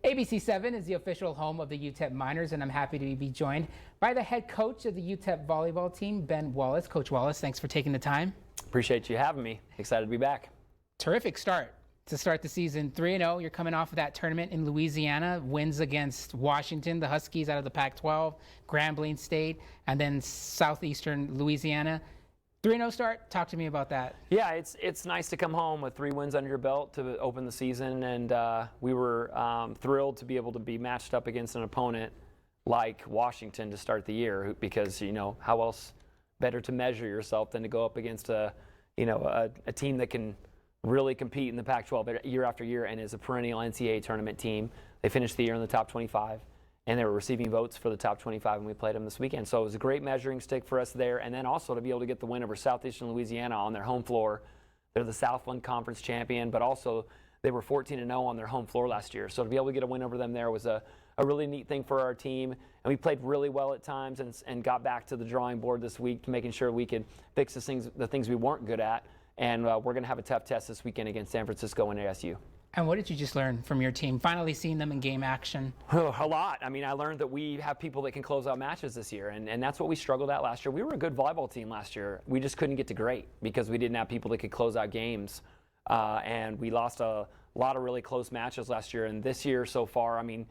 ABC7 is the official home of the UTEP Miners, and I'm happy to be joined by the head coach of the UTEP volleyball team, Ben Wallis. Coach Wallis, thanks for taking the time. Appreciate you having me. Excited to be back. Terrific start to start the season. 3-0. You're coming off of that tournament in Louisiana, wins against Washington, the Huskies out of the Pac-12, Grambling State, and then Southeastern Louisiana. 3-0 start. Talk to me about that. Yeah, it's nice to come home with 3 wins under your belt to open the season, and we were thrilled to be able to be matched up against an opponent like Washington to start the year, because you know how else better to measure yourself than to go up against a team that can really compete in the Pac-12 year after year and is a perennial NCAA tournament team. They finished the year in the top 25. And they were receiving votes for the top 25 when we played them this weekend. So it was a great measuring stick for us there. And then also to be able to get the win over Southeastern Louisiana on their home floor. They're the Southland Conference champion, but also they were 14-0 on their home floor last year. So to be able to get a win over them there was a really neat thing for our team. And we played really well at times and got back to the drawing board this week, making sure we could fix the things we weren't good at. And we're going to have a tough test this weekend against San Francisco and ASU. And what did you just learn from your team, finally seeing them in game action? Oh, a lot. I mean, I learned that we have people that can close out matches this year, and that's what we struggled at last year. We were a good volleyball team last year. We just couldn't get to great because we didn't have people that could close out games. And we lost a lot of really close matches last year. And this year so far, I mean,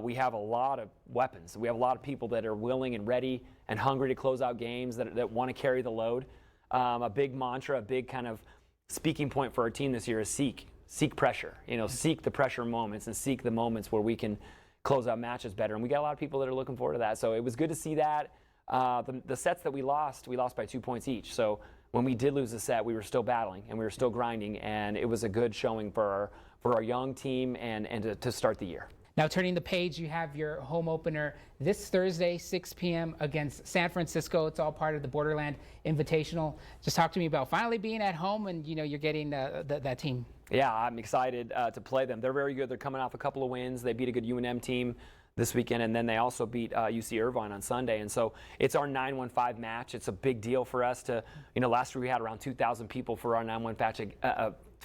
we have a lot of weapons. We have a lot of people that are willing and ready and hungry to close out games, that want to carry the load. A big mantra, a big kind of speaking point for our team this year is seek pressure, seek the pressure moments and seek the moments where we can close out matches better. And we got a lot of people that are looking forward to that. So it was good to see that. The sets that we lost by 2 points each. So when we did lose a set, we were still battling and we were still grinding. And it was a good showing for our young team and to start the year. Now turning the page, you have your home opener this Thursday, 6 p.m. against San Francisco. It's all part of the Borderland Invitational. Just talk to me about finally being at home and you're getting that team. Yeah, I'm excited to play them. They're very good. They're coming off a couple of wins. They beat a good UNM team this weekend, and then they also beat UC Irvine on Sunday. And so it's our 9-1-5 match. It's a big deal for us to, last year we had around 2,000 people for our 9-1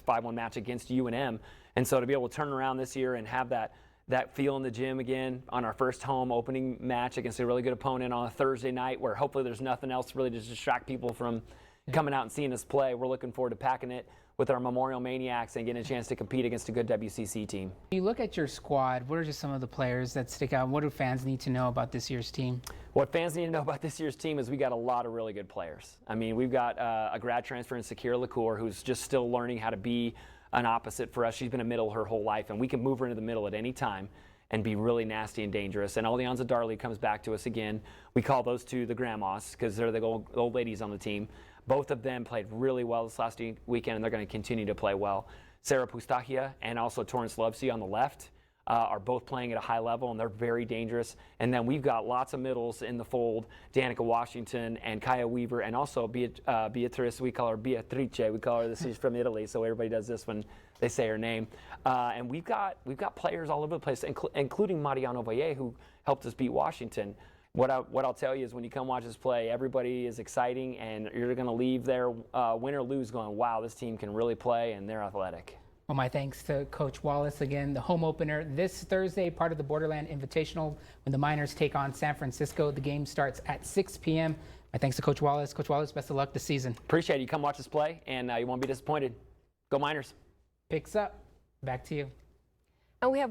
5-1 match against UNM. And so to be able to turn around this year and have that feel in the gym again on our first home opening match against a really good opponent on a Thursday night where hopefully there's nothing else really to distract people from coming out and seeing us play. We're looking forward to packing it with our Memorial Maniacs and getting a chance to compete against a good WCC team. You look at your squad, what are just some of the players that stick out? What do fans need to know about this year's team? What fans need to know about this year's team is we got a lot of really good players. I mean, we've got a grad transfer in Sakira LaCour who's just still learning how to be an opposite for us. She's been a middle her whole life, and we can move her into the middle at any time and be really nasty and dangerous. And Alianza Darley comes back to us again. We call those two the grandmas because they're the old ladies on the team. Both of them played really well this last weekend, and they're going to continue to play well. Sarah Pustachia and also Torrance Lovesey on the left are both playing at a high level, and they're very dangerous. And then we've got lots of middles in the fold, Danica Washington and Kaya Weaver, and also Beatrice, we call her Beatrice. We call her this. She's from Italy, so everybody does this when they say her name. And we've got players all over the place, including Mariano Valle, who helped us beat Washington. What I'll tell you is when you come watch us play, everybody is exciting, and you're going to leave there, win or lose, going, wow, this team can really play, and they're athletic. Well, my thanks to Coach Wallis again. The home opener this Thursday, part of the Borderland Invitational, when the Miners take on San Francisco. The game starts at 6 p.m. My thanks to Coach Wallis. Coach Wallis, best of luck this season. Appreciate it. You come watch us play, and you won't be disappointed. Go Miners. Picks up. Back to you. And we have